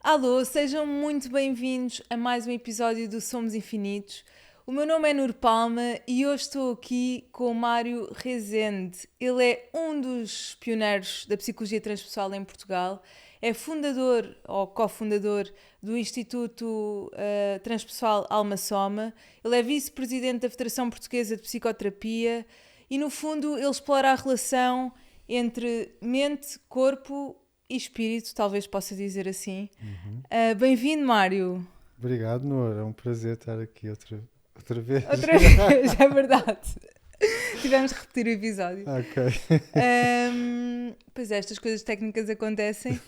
Alô, sejam muito bem-vindos a mais um episódio do Somos Infinitos. O meu nome é Nur Palma e hoje estou aqui com o Mário Rezende. Ele é um dos pioneiros da psicologia transpessoal em Portugal, é fundador ou cofundador do Instituto Transpessoal Alma Soma, ele é vice-presidente da Federação Portuguesa de Psicoterapia e, no fundo, ele explora a relação entre mente, corpo e espírito, talvez possa dizer assim. Uhum. Bem-vindo, Mário. Obrigado, Noor. É um prazer estar aqui outra vez. Outra vez, é verdade. Tivemos de repetir o episódio. Ok. Pois é, estas coisas técnicas acontecem.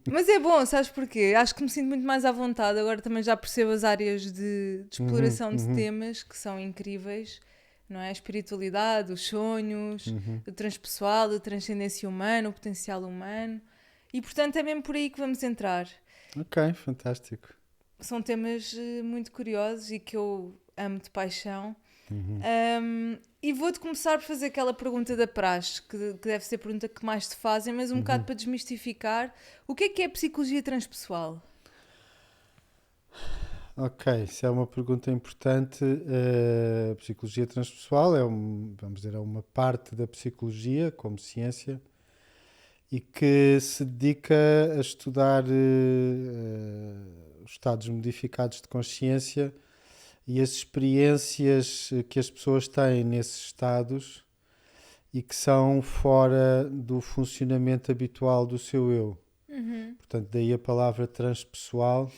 Mas é bom, sabes porquê? Acho que me sinto muito mais à vontade. Agora também já percebo as áreas de Uhum, exploração de uhum, temas que são incríveis. Não é? A espiritualidade, os sonhos, uhum. o transpessoal, a transcendência humana, o potencial humano. E portanto é mesmo por aí que vamos entrar. Ok, fantástico. São temas muito curiosos e que eu amo de paixão. Uhum, E vou-te começar por fazer aquela pergunta da praxe, que deve ser a pergunta que mais te fazem, mas um bocado uhum. para desmistificar. O que é psicologia transpessoal? Ok, isso é uma pergunta importante. A psicologia transpessoal vamos dizer, é uma parte da psicologia como ciência e que se dedica a estudar os estados modificados de consciência e as experiências que as pessoas têm nesses estados e que são fora do funcionamento habitual do seu eu. Uhum. Portanto, daí a palavra transpessoal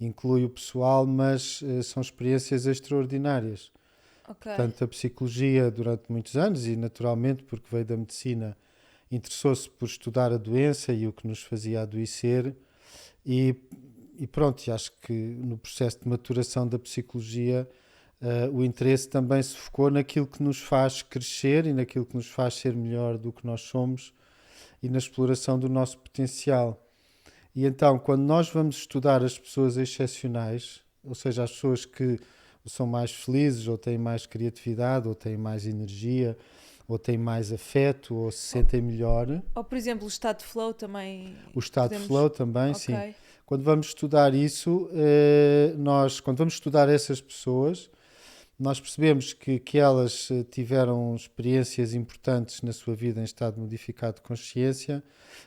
inclui o pessoal, mas são experiências extraordinárias. Ok. Portanto, a psicologia, durante muitos anos, e naturalmente porque veio da medicina, interessou-se por estudar a doença e o que nos fazia adoecer, e, e pronto, e acho que no processo de maturação da psicologia o interesse também se focou naquilo que nos faz crescer e naquilo que nos faz ser melhor do que nós somos e na exploração do nosso potencial. E então, quando nós vamos estudar as pessoas excepcionais, ou seja, as pessoas que são mais felizes, ou têm mais criatividade, ou têm mais energia, ou têm mais afeto, ou se Ou, sentem melhor, ou, por exemplo, o estado de flow também o estado de podemos. flow também, sim. Ok. Quando vamos estudar isso, quando vamos estudar essas pessoas, nós percebemos que elas tiveram experiências importantes na sua vida em estado modificado de consciência,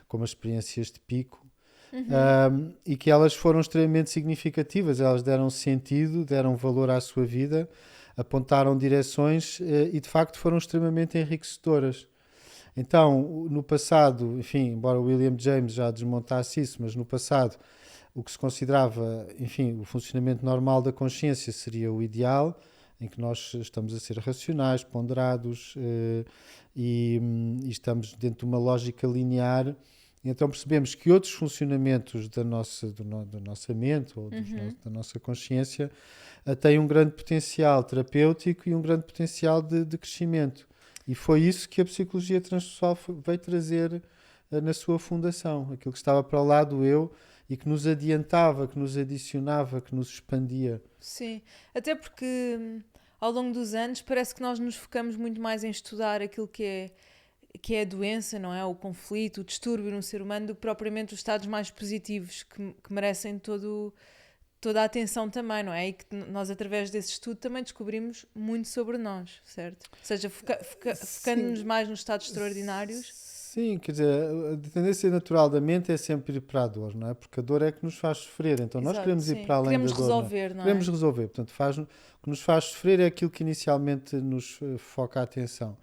como as experiências de pico, Uhum. e que elas foram extremamente significativas. Elas deram sentido, deram valor à sua vida, apontaram direções e de facto foram extremamente enriquecedoras. Então, no passado, enfim, embora William James já desmontasse isso, mas no passado o que se considerava, enfim, o funcionamento normal da consciência seria o ideal, em que nós estamos a ser racionais, ponderados e estamos dentro de uma lógica linear. Então percebemos que outros funcionamentos da nossa mente ou Uhum. da nossa consciência têm um grande potencial terapêutico e um grande potencial de crescimento. E foi isso que a psicologia transpessoal veio trazer na sua fundação, aquilo que estava para o lado do eu e que nos adiantava, que nos adicionava, que nos expandia. Sim. Até porque ao longo dos anos parece que nós nos focamos muito mais em estudar aquilo que é a doença, não é? O conflito, o distúrbio no ser humano, do que propriamente os estados mais positivos que merecem toda a atenção também, não é? E que nós, através desse estudo, também descobrimos muito sobre nós, certo? Ou seja, focando-nos Sim, mais nos estados extraordinários. sim, quer dizer, a tendência natural da mente é sempre ir para a dor, não é? Porque a dor é que nos faz sofrer, então nós Exato, queremos ir sim. para além da Queremos dor, não é? resolver, não Queremos é? resolver, portanto, o que nos faz sofrer é aquilo que inicialmente nos foca a atenção.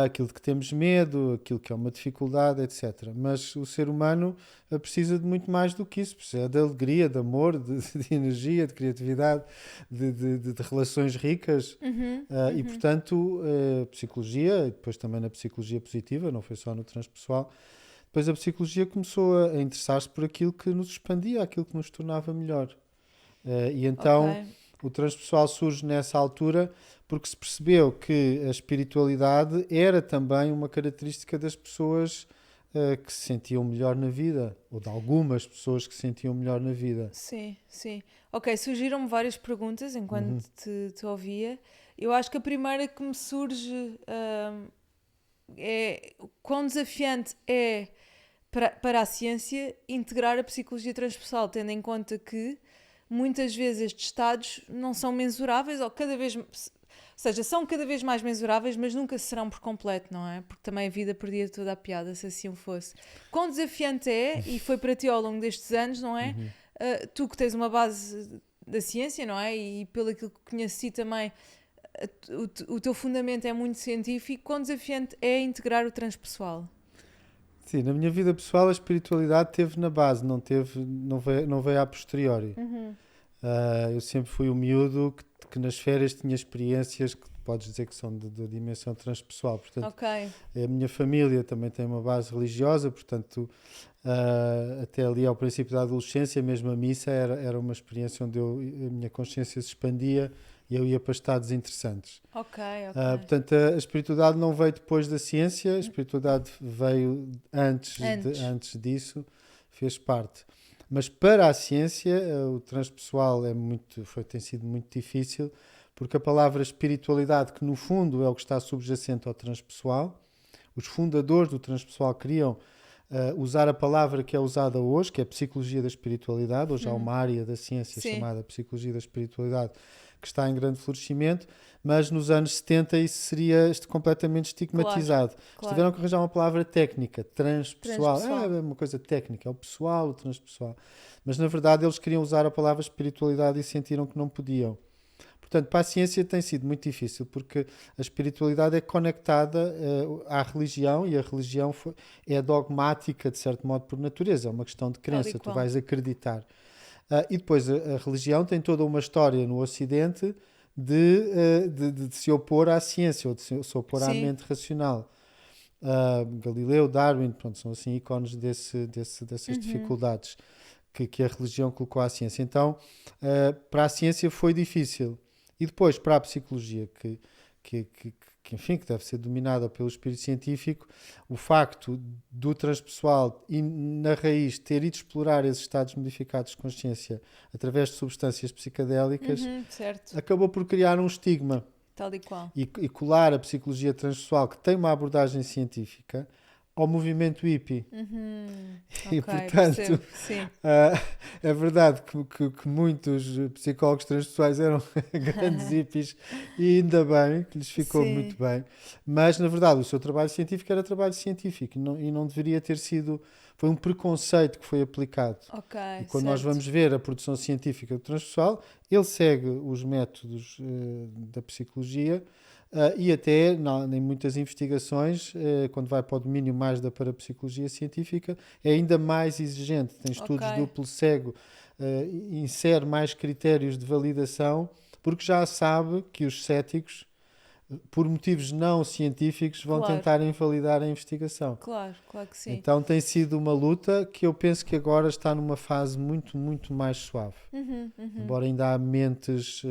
Aquilo de que temos medo, aquilo que é uma dificuldade, etc. Mas o ser humano precisa de muito mais do que isso, precisa de alegria, de amor, de energia, de criatividade, de relações ricas. Uhum, E uhum. portanto, a psicologia, e depois também na psicologia positiva, não foi só no transpessoal, depois a psicologia começou a interessar-se por aquilo que nos expandia, aquilo que nos tornava melhor. E Ok. então o transpessoal surge nessa altura porque se percebeu que a espiritualidade era também uma característica das pessoas que se sentiam melhor na vida, ou de algumas pessoas que se sentiam melhor na vida. Sim, sim. Ok, surgiram-me várias perguntas enquanto Uhum, te ouvia. Eu acho que a primeira que me surge é quão desafiante é para a ciência integrar a psicologia transpessoal, tendo em conta que muitas vezes estes estados não são mensuráveis ou seja, são cada vez mais mensuráveis, mas nunca serão por completo, não é? Porque também a vida perdia toda a piada se assim o fosse. Quão desafiante é, e foi para ti ao longo destes anos, não é? Tu que tens uma base da ciência, não é? E pelo aquilo que conheci também, o teu fundamento é muito científico. Quão desafiante é integrar o transpessoal? Sim, na minha vida pessoal a espiritualidade teve na base, não veio a posteriori. Eu sempre fui um miúdo que nas férias tinha experiências que podes dizer que são de dimensão transpessoal. Portanto, a minha família também tem uma base religiosa, portanto, até ali ao princípio da adolescência, mesmo a missa era uma experiência onde a minha consciência se expandia e eu ia para estados interessantes. Portanto, a espiritualidade não veio depois da ciência, a espiritualidade veio antes disso, fez parte. Mas para a ciência, o transpessoal tem sido muito difícil, porque a palavra espiritualidade, que no fundo é o que está subjacente ao transpessoal, os fundadores do transpessoal queriam usar a palavra que é usada hoje, que é a psicologia da espiritualidade. Hoje há uma área da ciência chamada psicologia da espiritualidade, que está em grande florescimento, mas nos anos 70 isso seria completamente estigmatizado. Claro. Tiveram que arranjar uma palavra técnica, transpessoal. É uma coisa técnica, é o pessoal, o transpessoal. Mas na verdade eles queriam usar a palavra espiritualidade e sentiram que não podiam. Portanto, para a ciência tem sido muito difícil, porque a espiritualidade é conectada à religião, e a religião é dogmática, de certo modo, por natureza. É uma questão de crença, tu vais acreditar. E depois a religião tem toda uma história no Ocidente de se opor à ciência, ou de se opor à mente racional. Galileu, Darwin, pronto, são assim ícones dessas dificuldades que a religião colocou à ciência. Então, para a ciência foi difícil. E depois, para a psicologia, enfim, que deve ser dominada pelo espírito científico, o facto do transpessoal e na raiz ter ido explorar esses estados modificados de consciência através de substâncias psicadélicas, acabou por criar um estigma. Tal e qual. E colar a psicologia transpessoal, que tem uma abordagem científica, ao movimento hippie. E, portanto, é verdade que muitos psicólogos transpessoais eram grandes hippies, e ainda bem que lhes ficou muito bem, mas na verdade o seu trabalho científico era trabalho científico e não deveria ter sido. Foi um preconceito que foi aplicado. E quando nós vamos ver a produção científica do transpessoal, ele segue os métodos da psicologia. E até em muitas investigações, quando vai para o domínio mais da parapsicologia científica, é ainda mais exigente. Tem estudos duplo cego, insere mais critérios de validação, porque já sabe que os céticos, por motivos não científicos, vão tentar invalidar a investigação. Claro que sim. Então tem sido uma luta que eu penso que agora está numa fase muito, muito mais suave. Embora ainda há mentes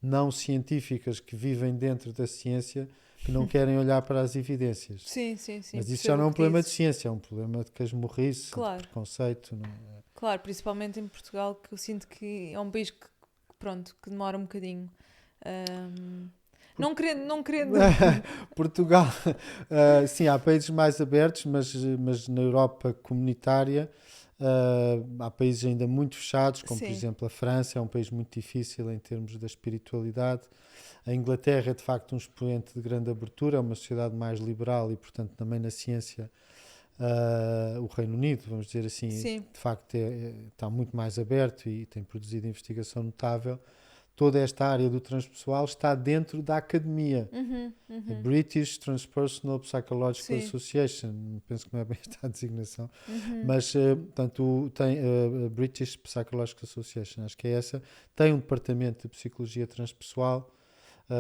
não científicas que vivem dentro da ciência, que não querem olhar para as evidências. Sim. Mas isso já não é um problema de ciência, é um problema de casmurrice, de preconceito. Não é? Claro, principalmente em Portugal, que eu sinto que é um país que demora um bocadinho. Não querendo. Portugal, sim, há países mais abertos, mas na Europa comunitária há países ainda muito fechados, como por exemplo a França, é um país muito difícil em termos da espiritualidade. A Inglaterra é de facto um expoente de grande abertura, é uma sociedade mais liberal e portanto também na ciência. O Reino Unido, vamos dizer assim, de facto está muito mais aberto e tem produzido investigação notável. Toda esta área do transpessoal está dentro da academia. A British Transpersonal Psychological Association, penso que não é bem esta a designação, mas portanto, tem a British Psychological Association, acho que é essa, tem um departamento de psicologia transpessoal.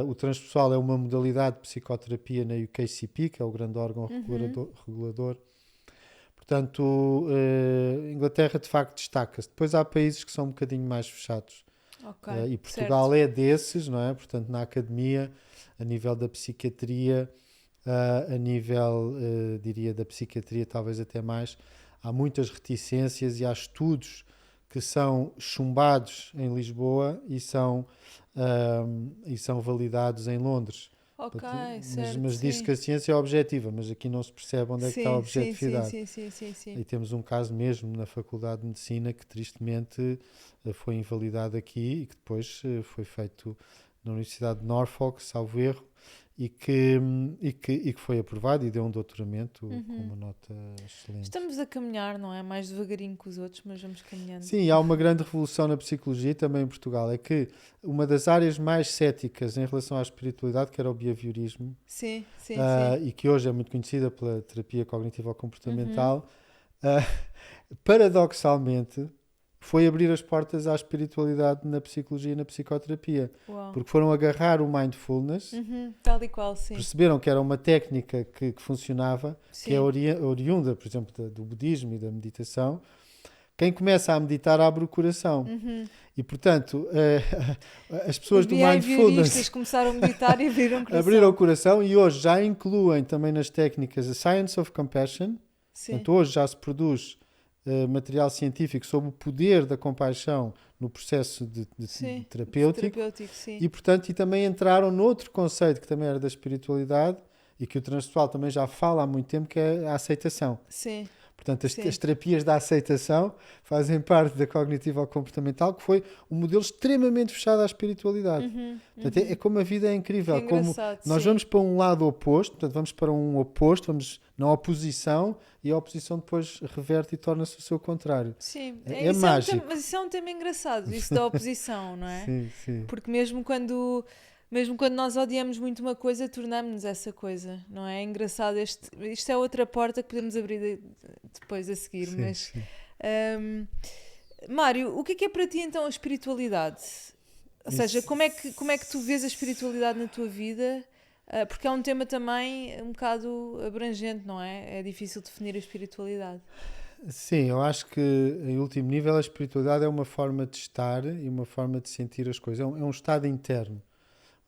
O transpessoal é uma modalidade de psicoterapia na UKCP, que é o grande órgão regulador. Portanto, a Inglaterra de facto destaca-se. Depois há países que são um bocadinho mais fechados. E Portugal é desses, não é? Portanto, na academia, a nível da psiquiatria, a nível, diria, da psiquiatria talvez até mais, há muitas reticências e há estudos que são chumbados em Lisboa e são validados em Londres. Ok, Mas, certo, mas diz-se sim. que a ciência é objetiva, mas aqui não se percebe onde é que está a Sim, sim, sim, objetividade. sim, sim, sim, sim. E temos um caso mesmo na Faculdade de Medicina que tristemente foi invalidado aqui e que depois foi feito na Universidade de Norfolk, salvo erro, e que foi aprovado e deu um doutoramento com Uhum. uma nota excelente. Estamos a caminhar, não é? Mais devagarinho que os outros, mas vamos caminhando. Sim, há uma grande revolução na psicologia também em Portugal. É que uma das áreas mais céticas em relação à espiritualidade, que era o behaviorismo, Sim, sim, sim. e que hoje é muito conhecida pela terapia Uhum. cognitivo-comportamental, ah, paradoxalmente, foi abrir as portas à espiritualidade na psicologia e na psicoterapia. Uau. Porque foram agarrar o mindfulness, Uhum. Tal e qual, sim. perceberam que era uma técnica que funcionava, que é Sim. oriunda, por exemplo, do budismo e da meditação. Quem começa a meditar abre o coração. Uhum. E, portanto, as Os pessoas do behavioristas mindfulness começaram a meditar e abriram o abriram o coração. coração e hoje já incluem também nas técnicas a Science of Compassion. Sim. Portanto, hoje já se produz material científico sobre o poder da compaixão no processo de Sim. terapêutico Terapêutico, sim. e, portanto, e também entraram noutro conceito que também era da espiritualidade e que o transpessoal também já fala há muito tempo, que é a aceitação. Sim. Portanto, as Sim. terapias da aceitação fazem parte da cognitivo-comportamental, que foi um modelo extremamente fechado à espiritualidade. Uhum. Portanto, é Uhum. como a vida é Que incrível, como engraçado, nós sim. vamos para um lado oposto, portanto, vamos para um oposto, vamos na oposição, e a oposição depois reverte e torna-se o seu contrário. Sim. É Isso é um tema, mágico. mas isso é um tema engraçado, isso da oposição, não é? Sim, sim. Porque mesmo quando nós odiamos muito uma coisa, tornamos-nos essa coisa, não é? É engraçado, isto é outra porta que podemos abrir depois a seguir, Sim, mas sim. hum, Mário, o que é para ti então a espiritualidade? Ou seja, Isso- como é que tu vês a espiritualidade na tua vida? Porque é um tema também um bocado abrangente, não é? É difícil definir a espiritualidade. Sim, eu acho que em último nível a espiritualidade é uma forma de estar e uma forma de sentir as coisas. É um estado interno.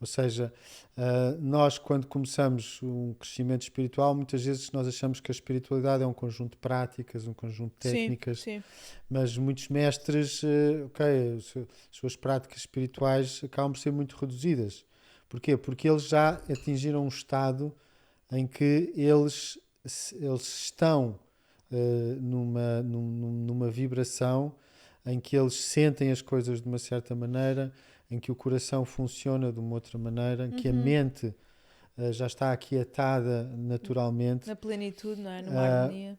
Ou seja, nós quando começamos um crescimento espiritual, muitas vezes nós achamos que a espiritualidade é um conjunto de práticas, um conjunto de Sim, técnicas, sim. mas muitos mestres, ok, as suas práticas espirituais acabam por ser muito reduzidas. Porquê? Porque eles já atingiram um estado em que eles estão numa vibração em que eles sentem as coisas de uma certa maneira, em que o coração funciona de uma outra maneira, em que a Uhum. mente já está aquietada naturalmente, Na plenitude, não é? Numa uh, harmonia.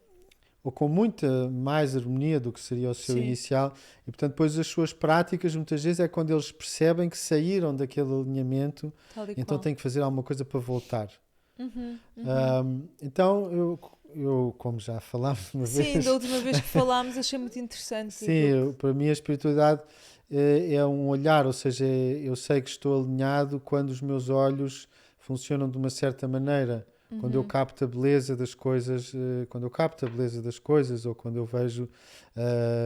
ou com muita mais harmonia do que seria o seu Sim, inicial, e portanto depois as suas práticas muitas vezes é quando eles percebem que saíram daquele alinhamento, tal e então qual. têm que fazer alguma coisa para voltar. Uhum, uhum. Então eu, como já falámos uma Sim, da vez, última vez que falámos achei muito interessante sim, aquilo que... para mim a espiritualidade é um olhar, ou seja, eu sei que estou alinhado quando os meus olhos funcionam de uma certa maneira. Quando eu Uhum. capto a beleza das coisas, quando eu capto a beleza das coisas, ou quando eu vejo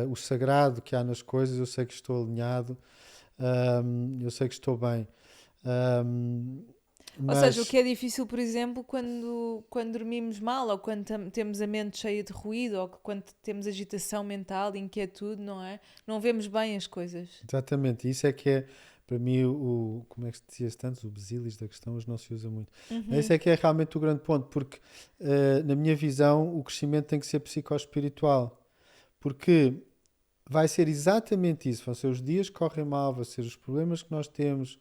o sagrado que há nas coisas, eu sei que estou alinhado, eu sei que estou bem. Ahm, Ou seja, o mas que é difícil, por exemplo, quando dormimos mal, ou quando temos a mente cheia de ruído, ou quando temos agitação mental, inquietude, não é? Não vemos bem as coisas. exatamente, isso é que é para mim como é que se dizia tanto, o basilis da questão hoje não se usa muito. Esse Uhum. é que é realmente o grande ponto, porque na minha visão o crescimento tem que ser psicoespiritual, porque vai ser exatamente isso, vão ser os dias que correm mal, vão ser os problemas que nós temos,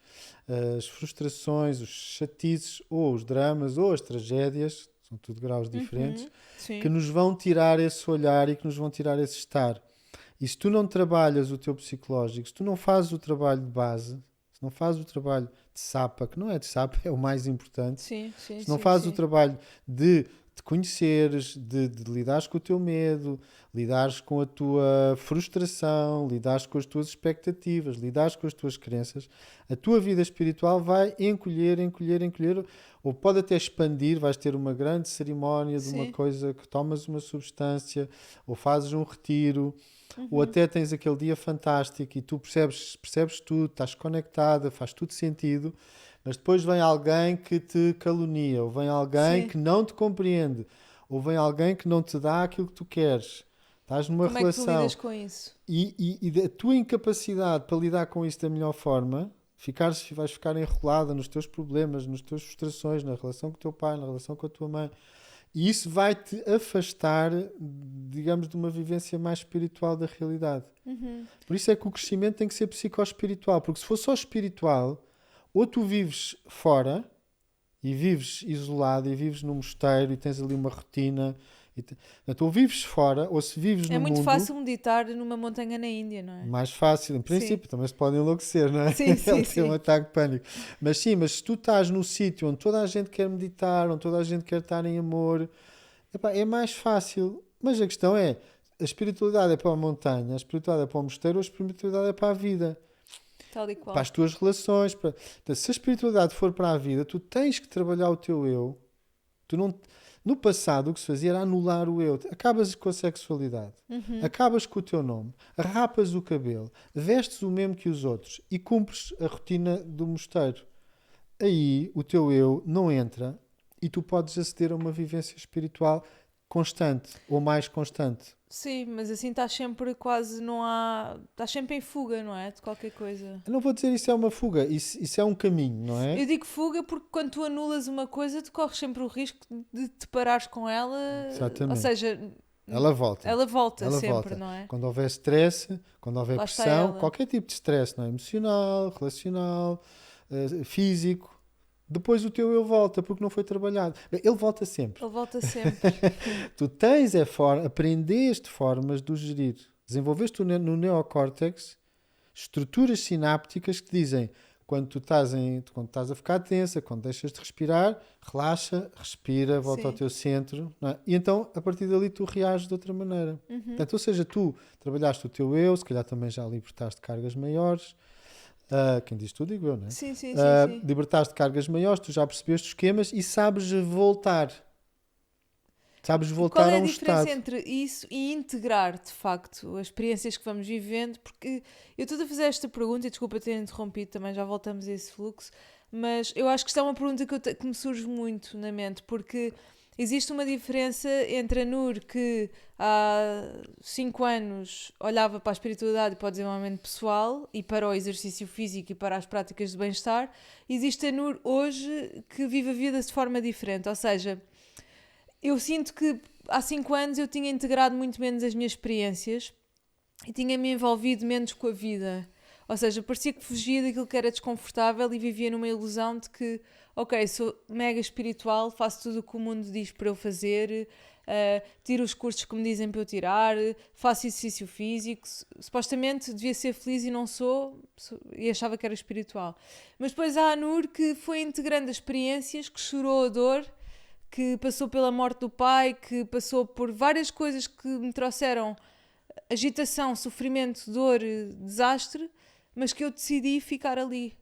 as frustrações, os chatices, ou os dramas, ou as tragédias, são tudo graus diferentes, Uhum. que Sim. nos vão tirar esse olhar e que nos vão tirar esse estar. E se tu não trabalhas o teu psicológico, se tu não fazes o trabalho de base, se não fazes o trabalho de sapa, que não é de sapa, é o mais importante, Sim, sim, se não sim, fazes o sim. trabalho de te conheceres, de lidares com o teu medo, lidares com a tua frustração, lidares com as tuas expectativas, lidares com as tuas crenças, a tua vida espiritual vai encolher, encolher, encolher, ou pode até expandir, vais ter uma grande cerimónia de uma Sim. coisa que tomas uma substância, ou fazes um retiro, ou Uhum. até tens aquele dia fantástico e tu percebes tudo, estás conectada, faz tudo sentido, mas depois vem alguém que te calunia, ou vem alguém Sim. que não te compreende, ou vem alguém que não te dá aquilo que tu queres. Estás numa Como é que tu lidas relação com isso? e a tua incapacidade para lidar com isso da melhor forma, vais ficar enrolada nos teus problemas, nas tuas frustrações, na relação com o teu pai, na relação com a tua mãe. E isso vai-te afastar, digamos, de uma vivência mais espiritual da realidade. Por isso é que o crescimento tem que ser psicoespiritual, porque se for só espiritual, ou tu vives fora e vives isolado e vives num mosteiro e tens ali uma rotina, ou vives fora, ou se vives no É muito mundo, fácil meditar numa montanha na Índia, não é? mais fácil, em princípio, também se pode enlouquecer, não é? Sim, sim, Ele tem um sim. ataque de pânico. Mas sim, mas se tu estás num sítio onde toda a gente quer meditar, onde toda a gente quer estar em amor, epá, é mais fácil. Mas a questão é, a espiritualidade é para a montanha, a espiritualidade é para o mosteiro, a espiritualidade é para a vida, Tal e para qual. as tuas relações. Então, se a espiritualidade for para a vida, tu tens que trabalhar o teu eu. Tu não... No passado, o que se fazia era anular o eu. Acabas com a sexualidade, acabas com o teu nome, rapas o cabelo, vestes o mesmo que os outros e cumpres a rotina do mosteiro. Aí o teu eu não entra e tu podes aceder a uma vivência espiritual constante ou mais constante. Sim, mas assim estás sempre quase, não há... Estás sempre em fuga, não é? De qualquer coisa. Eu não vou dizer isso é uma fuga, isso é um caminho, não é? Eu digo fuga porque quando tu anulas uma coisa, tu corres sempre o risco de te parares com ela. Ou Exatamente. seja, Ela volta. ela volta Ela sempre, volta. não é? Quando houver stress, quando houver Lá está pressão, ela. qualquer tipo de stress, não é? Emocional, relacional, físico, depois o teu eu volta porque não foi trabalhado. Ele volta sempre. Ele volta sempre. Tu aprendeste formas de o gerir. Desenvolveste no neocórtex estruturas sinápticas que dizem quando quando estás a ficar tensa, quando deixas de respirar, relaxa, respira, volta Sim. ao teu centro, não é? E então a partir dali tu reages de outra maneira. Portanto, ou seja, tu trabalhaste o teu eu, se calhar também já libertaste cargas maiores. Quem diz tudo, digo eu, não é? Sim, sim, sim, sim. Libertaste cargas maiores, tu já percebeste os esquemas e sabes voltar. Sabes E qual voltar é a a um diferença estado. entre isso e integrar, de facto, as experiências que vamos vivendo? Porque eu estou a fazer esta pergunta, e desculpa ter interrompido, também já voltamos a esse fluxo, mas eu acho que isto é uma pergunta que me surge muito na mente, porque existe uma diferença entre a Nur, que há 5 anos olhava para a espiritualidade e para o desenvolvimento pessoal, e para o exercício físico e para as práticas de bem-estar, e existe a Nur hoje que vive a vida de forma diferente, ou seja... Eu sinto que há 5 anos eu tinha integrado muito menos as minhas experiências e tinha-me envolvido menos com a vida. Ou seja, parecia que fugia daquilo que era desconfortável e vivia numa ilusão de que, ok, sou mega espiritual, faço tudo o que o mundo diz para eu fazer, tiro os cursos que me dizem para eu tirar, faço exercício físico, supostamente devia ser feliz e não sou, e achava que era espiritual. Mas depois há a Nur que foi integrando as experiências, que chorou a dor, que passou pela morte do pai, que passou por várias coisas que me trouxeram agitação, sofrimento, dor, desastre, mas que eu decidi ficar ali.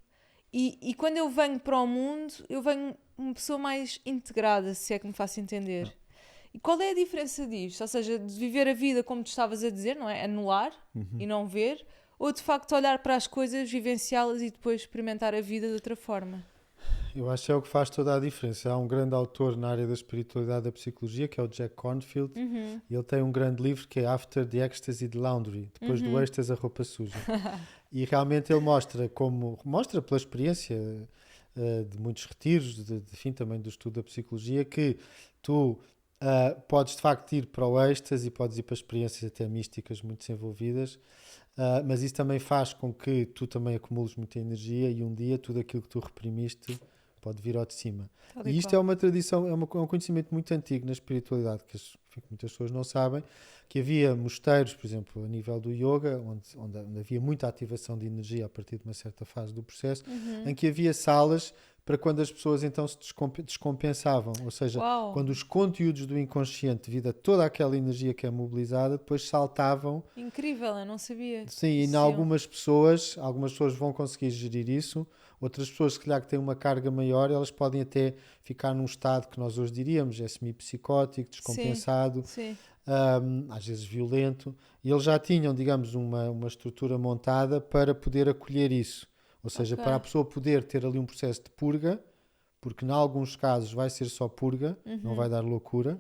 E quando eu venho para o mundo, eu venho uma pessoa mais integrada, se é que me faço entender. E qual é a diferença disto? Ou seja, de viver a vida como tu estavas a dizer, não é? Anular e não ver, ou de facto olhar para as coisas, vivenciá-las e depois experimentar a vida de outra forma? Eu acho que é o que faz toda a diferença. Há um grande autor na área da espiritualidade e da psicologia, que é o Jack Kornfield, e ele tem um grande livro que é After the Ecstasy de Laundry, depois do êxtase a roupa suja. E realmente ele mostra pela experiência de muitos retiros, enfim, também do estudo da psicologia, que tu podes de facto ir para o êxtase e podes ir para experiências até místicas muito desenvolvidas, mas isso também faz com que tu também acumules muita energia e um dia tudo aquilo que tu reprimiste pode vir ao de cima. E isto é uma tradição, é um conhecimento muito antigo na espiritualidade, que muitas pessoas não sabem, que havia mosteiros, por exemplo, a nível do yoga, onde havia muita ativação de energia a partir de uma certa fase do processo, em que havia salas para quando as pessoas então se descompensavam, ou seja, quando os conteúdos do inconsciente, devido a toda aquela energia que é mobilizada, depois saltavam. Incrível, eu não sabia. Sim, e em algumas pessoas vão conseguir gerir isso, outras pessoas, se calhar, que têm uma carga maior, elas podem até ficar num estado que nós hoje diríamos é semi-psicótico, descompensado, às vezes violento, e eles já tinham, digamos, uma estrutura montada para poder acolher isso. Ou seja, para a pessoa poder ter ali um processo de purga, porque em alguns casos vai ser só purga, não vai dar loucura.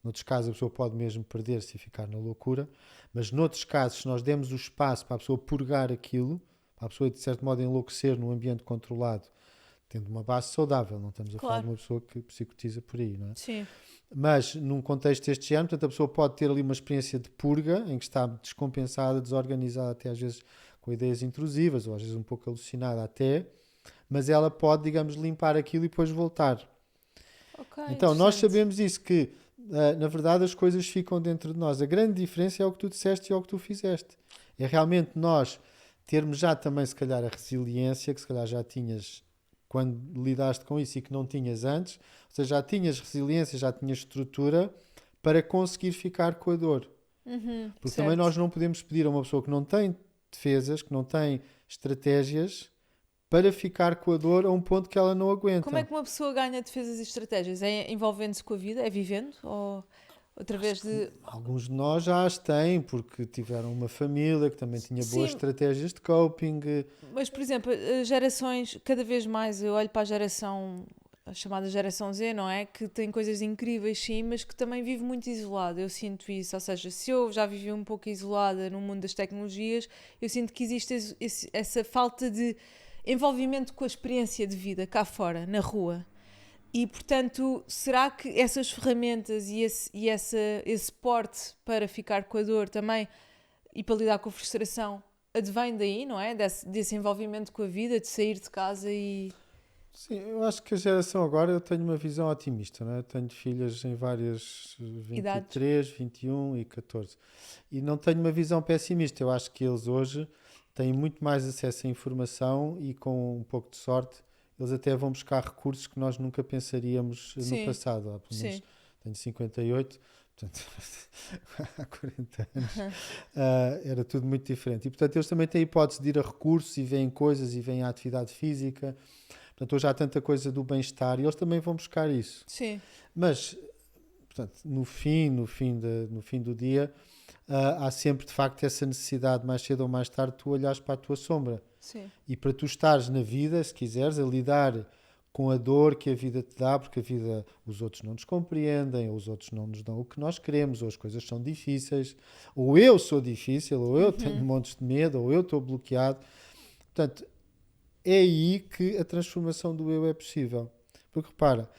Noutros casos a pessoa pode mesmo perder-se e ficar na loucura. Mas noutros casos, se nós demos o espaço para a pessoa purgar aquilo, para a pessoa de certo modo enlouquecer num ambiente controlado, tendo uma base saudável, não estamos a falar de uma pessoa que psicotiza por aí, não é? Sim. Mas num contexto deste género, portanto, a pessoa pode ter ali uma experiência de purga, em que está descompensada, desorganizada, até às vezes com ideias intrusivas, ou às vezes um pouco alucinada até, mas ela pode, digamos, limpar aquilo e depois voltar. Então, nós sabemos isso, que na verdade as coisas ficam dentro de nós. A grande diferença é o que tu disseste e o que tu fizeste. É realmente nós termos já também, se calhar, a resiliência, que se calhar já tinhas quando lidaste com isso e que não tinhas antes, ou seja, já tinhas resiliência, já tinhas estrutura para conseguir ficar com a dor. Porque também nós não podemos pedir a uma pessoa que não tem defesas, que não tem estratégias, para ficar com a dor a um ponto que ela não aguenta. Como é que uma pessoa ganha defesas e estratégias? É envolvendo-se com a vida? É vivendo? Ou através de... Alguns de nós já as têm, porque tiveram uma família que também tinha boas estratégias de coping. Mas, por exemplo, as gerações, cada vez mais eu olho para a chamada geração Z, não é? Que tem coisas incríveis, sim, mas que também vive muito isolada. Eu sinto isso. Ou seja, se eu já vivi um pouco isolada no mundo das tecnologias, eu sinto que existe essa falta de envolvimento com a experiência de vida cá fora, na rua. E, portanto, será que essas ferramentas e esse porte para ficar com a dor também e para lidar com a frustração advém daí, não é? Desse envolvimento com a vida, de sair de casa e... Sim, eu acho que a geração agora, eu tenho uma visão otimista, não é? Eu tenho filhas em várias 23, 21 e 14. E não tenho uma visão pessimista. Eu acho que eles hoje têm muito mais acesso à informação e com um pouco de sorte eles até vão buscar recursos que nós nunca pensaríamos no passado. Há, pelo menos, tenho 58, portanto, há 40 anos, era tudo muito diferente. E, portanto, eles também têm a hipótese de ir a recursos e veem coisas e veem a atividade física. Portanto, hoje há tanta coisa do bem-estar e eles também vão buscar isso. Sim. Mas, portanto, no fim do dia, há sempre, de facto, essa necessidade, mais cedo ou mais tarde, tu olhares para a tua sombra. Sim. E para tu estares na vida, se quiseres, a lidar com a dor que a vida te dá, porque a vida, os outros não nos compreendem, ou os outros não nos dão o que nós queremos, ou as coisas são difíceis, ou eu sou difícil, ou eu tenho montes de medo, ou eu estou bloqueado. Portanto, é aí que a transformação do eu é possível. Porque, repara,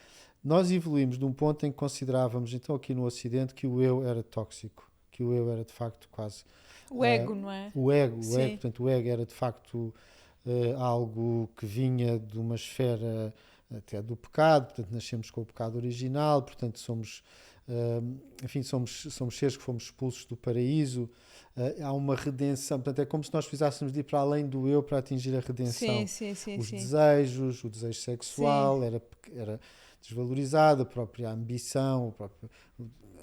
nós evoluímos de um ponto em que considerávamos, então aqui no Ocidente, que o eu era tóxico, que o eu era de facto quase... O ego, não é? O ego, portanto, o ego era de facto algo que vinha de uma esfera até do pecado, portanto, nascemos com o pecado original, portanto, somos seres que fomos expulsos do paraíso, há uma redenção, portanto, é como se nós precisássemos de ir para além do eu para atingir a redenção. Os desejos, o desejo sexual era desvalorizado, a própria ambição, o próprio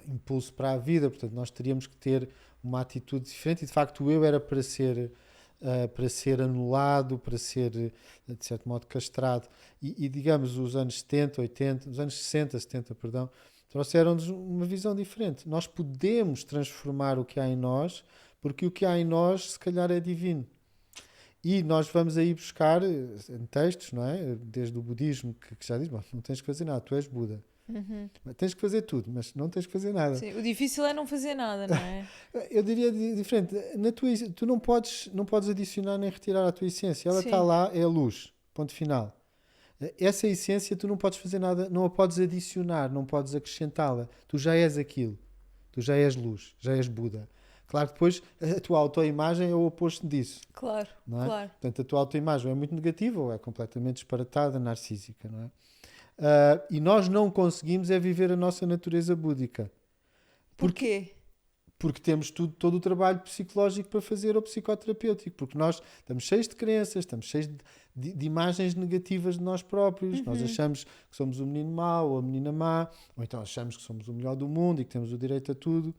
impulso para a vida, portanto, nós teríamos que ter uma atitude diferente e, de facto, o eu era para ser anulado, para ser, de certo modo, castrado. E digamos, os anos 70, 80, os anos 60, 70, perdão, trouxeram-nos uma visão diferente. Nós podemos transformar o que há em nós, porque o que há em nós, se calhar, é divino. E nós vamos aí buscar em textos, não é? Desde o budismo, que já diz, bom, não tens que fazer nada, tu és Buda. Tens que fazer tudo, mas não tens que fazer nada. Sim, o difícil é não fazer nada, não é? Eu diria diferente. Tu não podes adicionar nem retirar a tua essência. Ela está lá, é a luz. Ponto final. Essa essência tu não podes fazer nada, não a podes adicionar, não podes acrescentá-la. Tu já és aquilo. Tu já és luz, já és Buda. Claro que depois a tua autoimagem é o oposto disso. Claro, não é? Claro. Portanto, a tua autoimagem é muito negativa ou é completamente disparatada, narcísica, não é? E nós não conseguimos é viver a nossa natureza búdica. Porquê? Porque temos todo o trabalho psicológico para fazer ou psicoterapêutico. Porque nós estamos cheios de crenças, estamos cheios de imagens negativas de nós próprios. Nós achamos que somos o menino mau ou a menina má, ou então achamos que somos o melhor do mundo e que temos o direito a tudo.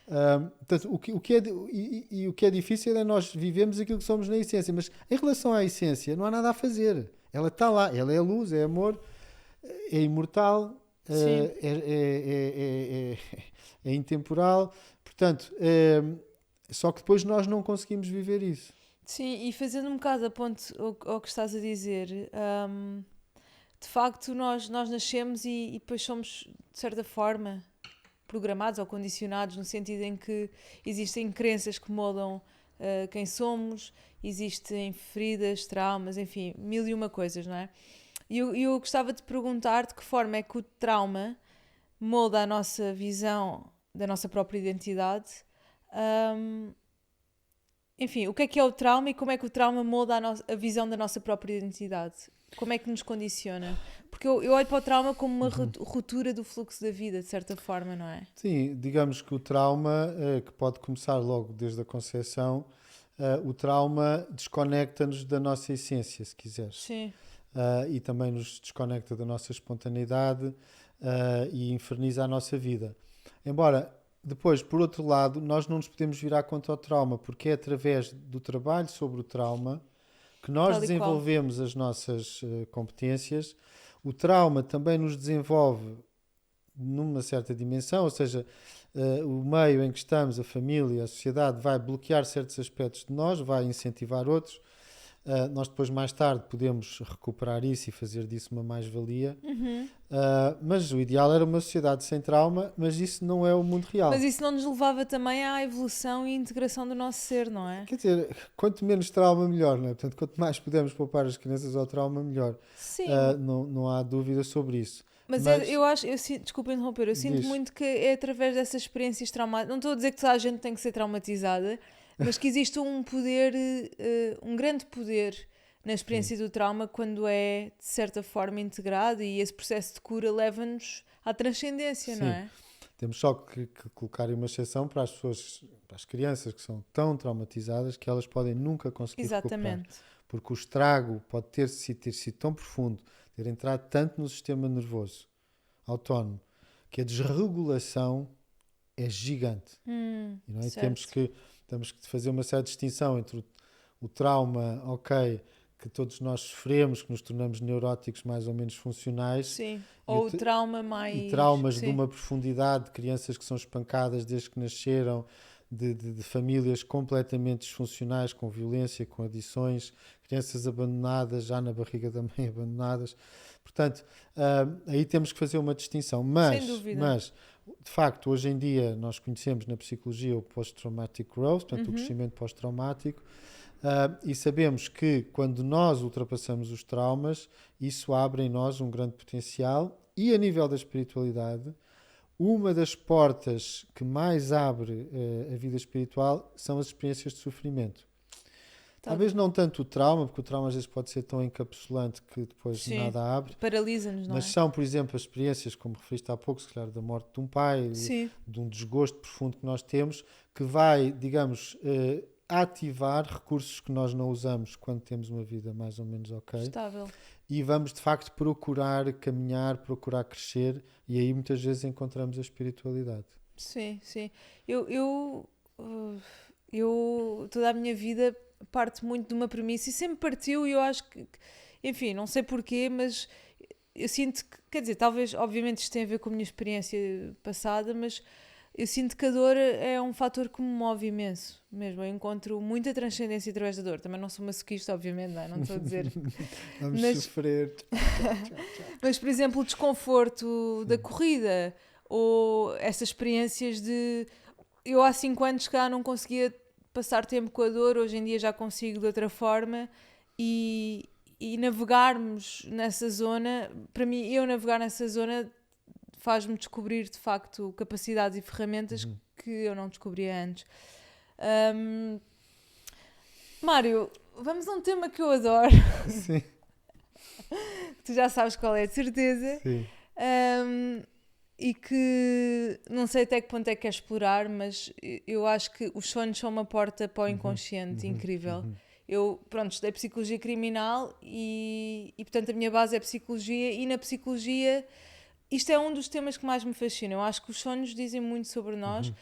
Portanto, o que é difícil é nós vivemos aquilo que somos na essência. Mas em relação à essência, não há nada a fazer. Ela está lá, ela é luz, é amor, é imortal, é intemporal. Portanto, só que depois nós não conseguimos viver isso. Sim, e fazendo um bocado a ponto ao que estás a dizer, de facto nós nascemos e depois somos, de certa forma, programados ou condicionados, no sentido em que existem crenças que moldam quem somos, existem feridas, traumas, enfim, mil e uma coisas, não é? E eu gostava de perguntar de que forma é que o trauma molda a nossa visão da nossa própria identidade. Enfim, o que é o trauma e como é que o trauma molda a visão da nossa própria identidade? Como é que nos condiciona? Porque eu olho para o trauma como uma ruptura do fluxo da vida, de certa forma, não é? Sim, digamos que o trauma, que pode começar logo desde a concepção, o trauma desconecta-nos da nossa essência, se quiseres. Sim. E também nos desconecta da nossa espontaneidade e inferniza a nossa vida. Embora, depois, por outro lado, nós não nos podemos virar contra o trauma, porque é através do trabalho sobre o trauma que nós desenvolvemos as nossas competências. O trauma também nos desenvolve numa certa dimensão, ou seja, o meio em que estamos, a família, a sociedade, vai bloquear certos aspectos de nós, vai incentivar outros. Nós depois, mais tarde, podemos recuperar isso e fazer disso uma mais-valia. Mas o ideal era uma sociedade sem trauma, mas isso não é o mundo real. Mas isso não nos levava também à evolução e integração do nosso ser, não é? Quer dizer, quanto menos trauma, melhor, não é? Portanto, quanto mais pudermos poupar as crianças ao trauma, melhor. Sim. Não há dúvida sobre isso. Mas eu acho, desculpa interromper, eu sinto muito que é através dessas experiências traumáticas. Não estou a dizer que toda a gente tem que ser traumatizada, mas que existe um poder, um grande poder na experiência do trauma quando é, de certa forma, integrado, e esse processo de cura leva-nos à transcendência, não é? Temos só que colocar uma exceção para as pessoas, para as crianças que são tão traumatizadas que elas podem nunca conseguir recuperar. Porque o estrago pode ter sido tão profundo, ter entrado tanto no sistema nervoso autónomo, que a desregulação é gigante. Não é? Temos que fazer uma certa distinção entre o trauma, ok, que todos nós sofremos, que nos tornamos neuróticos mais ou menos funcionais. Sim, ou o trauma mais... E traumas de uma profundidade, de crianças que são espancadas desde que nasceram, de famílias completamente disfuncionais, com violência, com adições, crianças abandonadas, já na barriga da mãe abandonadas. Portanto, aí temos que fazer uma distinção. Sem dúvida. Mas, de facto, hoje em dia nós conhecemos na psicologia o post-traumatic growth, portanto, o crescimento pós-traumático, e sabemos que quando nós ultrapassamos os traumas, isso abre em nós um grande potencial. E a nível da espiritualidade, uma das portas que mais abre a vida espiritual são as experiências de sofrimento. Talvez não tanto o trauma, porque o trauma às vezes pode ser tão encapsulante que depois nada abre. Paralisa-nos, não é? Mas são, por exemplo, as experiências, como referiste há pouco, se calhar da morte de um pai, de um desgosto profundo que nós temos, que vai, digamos, ativar recursos que nós não usamos quando temos uma vida mais ou menos ok. Estável. E vamos, de facto, procurar caminhar, procurar crescer, e aí muitas vezes encontramos a espiritualidade. Sim. Eu toda a minha vida parte muito de uma premissa, e sempre partiu, e eu acho que, enfim, não sei porquê, mas eu sinto que, quer dizer, talvez, obviamente isto tem a ver com a minha experiência passada, mas eu sinto que a dor é um fator que me move imenso, mesmo. Eu encontro muita transcendência através da dor. Também não sou masoquista, obviamente, não estou a dizer. Vamos sofrer. Mas, por exemplo, o desconforto da corrida, ou essas experiências de... Eu há 5 anos que não conseguia passar tempo com a dor, hoje em dia já consigo de outra forma, e navegarmos nessa zona, para mim, eu navegar nessa zona faz-me descobrir, de facto, capacidades e ferramentas que eu não descobria antes. Mário, vamos a um tema que eu adoro. Sim. Tu já sabes qual é, de certeza. Sim. E que não sei até que ponto é que quer explorar, mas eu acho que os sonhos são uma porta para o inconsciente incrível. Eu, estudei psicologia criminal e, portanto, a minha base é psicologia, e na psicologia isto é um dos temas que mais me fascina. Eu acho que os sonhos dizem muito sobre nós,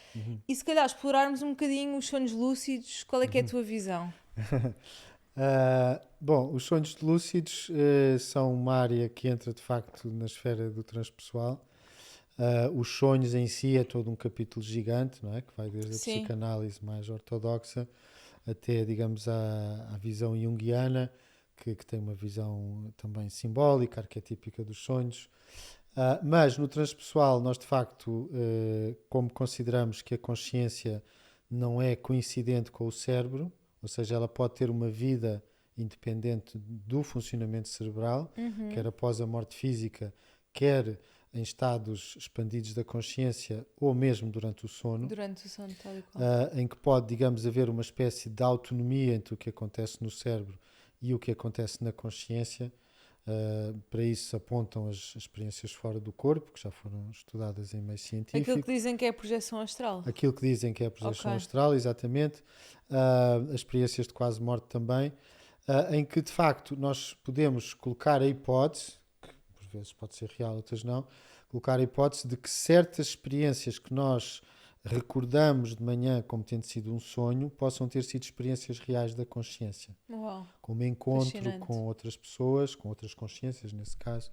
e se calhar explorarmos um bocadinho os sonhos lúcidos. Qual é que é a tua visão? Bom, os sonhos lúcidos são uma área que entra, de facto, na esfera do transpessoal. Os sonhos em si é todo um capítulo gigante, não é? Que vai desde a psicanálise mais ortodoxa até, digamos, à visão junguiana, que tem uma visão também simbólica, arquetípica dos sonhos. Mas no transpessoal nós, de facto, como consideramos que a consciência não é coincidente com o cérebro, ou seja, ela pode ter uma vida independente do funcionamento cerebral, quer após a morte física, quer em estados expandidos da consciência ou mesmo durante o sono, Durante o sono, tal e qual. em que pode, digamos, haver uma espécie de autonomia entre o que acontece no cérebro e o que acontece na consciência. Para isso apontam as experiências fora do corpo, que já foram estudadas em meio científico. Aquilo que dizem que é a projeção astral. Aquilo que dizem que é a projeção Ok. astral, exatamente. As experiências de quase morte também, em que de facto nós podemos colocar a hipótese, que por vezes pode ser real, outras não, colocar a hipótese de que certas experiências que nós recordamos de manhã como tendo sido um sonho, possam ter sido experiências reais da consciência. Uau. Como encontro Fascinante. com outras pessoas, com outras consciências nesse caso,